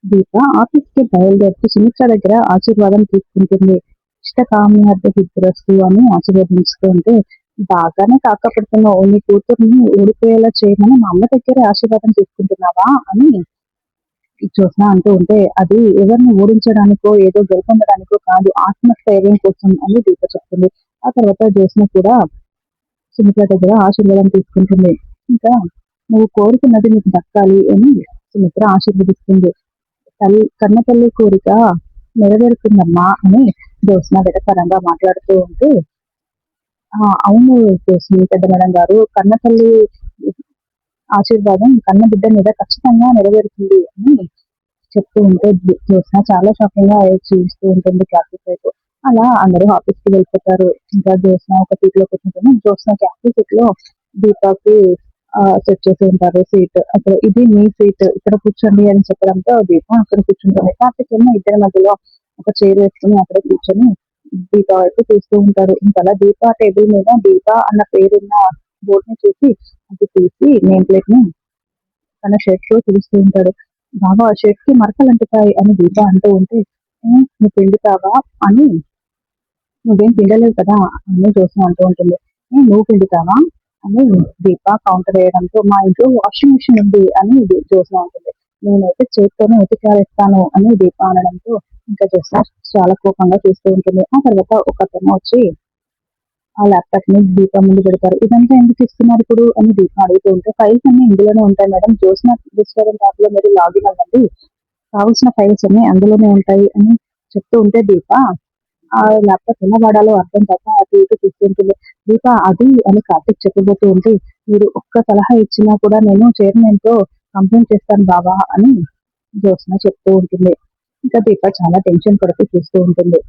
దీప office కి బయలుదేరుతూ సుమిత్ర దగ్గర ఆశీర్వాదం తీసుకుంటుంది. ఇష్టకామ్యార్థ సిద్ధిరస్తు అని ఆశీర్వదించుతూ ఉంటే, బాగానే కాకపడుతున్నావు, నీ కూతుర్ని ఓడిపోయేలా చేయమని మా అమ్మ దగ్గర ఆశీర్వాదం తీసుకుంటున్నావా అని జ్యోత్స్న అంటూ ఉంటే, అది ఎవరిని ఓడించడానికో ఏదో గెలుపొందడానికో కాదు, ఆత్మస్థైర్యం కోసం అని దీప చెప్తుంది. ఆ తర్వాత జ్యోత్స్న కూడా సుమిత్ర దగ్గర ఆశీర్వాదం తీసుకుంటుంది. ఇంకా నువ్వు కోరుకున్నది నీకు దక్కాలి అని సుమిత్ర ఆశీర్వదిస్తుంది. కన్న తల్లి కోరిక నెరవేరుతుందమ్మా అని జ్యోత్స్న వెటకారంగా మాట్లాడుతూ ఉంటే, అవును జ్యోత్స్న పెద్ద మేడం గారు, కన్న తల్లి ఆశీర్వాదం కన్న బిడ్డ మీద ఖచ్చితంగా నెరవేరుతుంది అని చెప్తూ ఉంటే జ్యోత్స్న చాలా షాకింగ్ గా చూస్తూ ఉంటుంది క్యాప్టెన్ వైపు. అలా అందరూ ఆఫీస్ కి వెళ్ళిపోతారు. ఇంకా జ్యోత్స్న ఒక సీట్ లో కూర్చుంటుంది. జ్యోత్స్నకి ఆపోజిట్ లో దీపాకి సెట్ చేసి ఉంటారు సీట్. అక్కడ ఇది మీ సీట్, ఇక్కడ కూర్చోండి అని చెప్పడంతో దీప అక్కడ కూర్చుంటుంది. కార్తీక్ ఏమో ఇద్దరి మధ్యలో ఒక చైర్ వేసుకుని అక్కడ కూర్చొని దీప వైపు చూస్తూ ఉంటారు. ఇంకా అలా దీప టేబుల్ మీద దీప అన్న పేరున్న బోర్డ్ ని చూసి అది తీసి నేమ్ ప్లేట్ ని తన షర్ట్ లో చూస్తూ ఉంటాడు. బాబా షర్ట్ కి మరకలు అంటుతాయి అని దీప అంటూ ఉంటే, నువ్వు పిండుతావా అని, నువ్వేం పిండలేదు కదా అని జ్యోత్స్న అంటూ ఉంటుంది. నువ్వు పిండుతావా అని దీప కౌంటర్ వేయడంతో, మా ఇంట్లో వాషింగ్ మిషన్ ఉంది అని జ్యోత్స్న ఉంటుంది. నేనైతే చేతితోనే ఉతికారేస్తాను అని దీప అనడంతో ఇంకా జ్యోత్స్న చాలా కోపంగా చూస్తూ ఉంటుంది. ఆ తర్వాత ఒక అతను వచ్చి ఆ ల్యాప్టాప్ ని దీప ముందు పెడతారు. ఇదంతా ఎందుకు ఇస్తున్నారు ఇప్పుడు అని దీప అడుగుతూ ఉంటే, ఫైల్స్ అన్ని ఇందులోనే ఉంటాయి మేడం, జ్యోత్స్న రెస్టారెంట్ యాప్ లో మీరు లాగిన్ అవ్వండి, కావాల్సిన ఫైల్స్ అన్ని అందులోనే ఉంటాయి అని చెప్తూ ఉంటే, దీప ఆ ల్యాప్టాప్ ఎలా వాడాలో అర్థం కాక అటు ఇటు చూస్తుంటుంది. దీప అది అని కార్తిక్ చెప్పబోతూ ఉంటే, మీరు ఒక్క సలహా ఇచ్చినా కూడా నేను చైర్మన్ తో కంప్లైంట్ చేస్తాను బావా అని జ్యోత్స్న చెప్తూ ఉంటుంది. ఇంకా దీప చాలా టెన్షన్ పడుతూ చూస్తూ ఉంటుంది.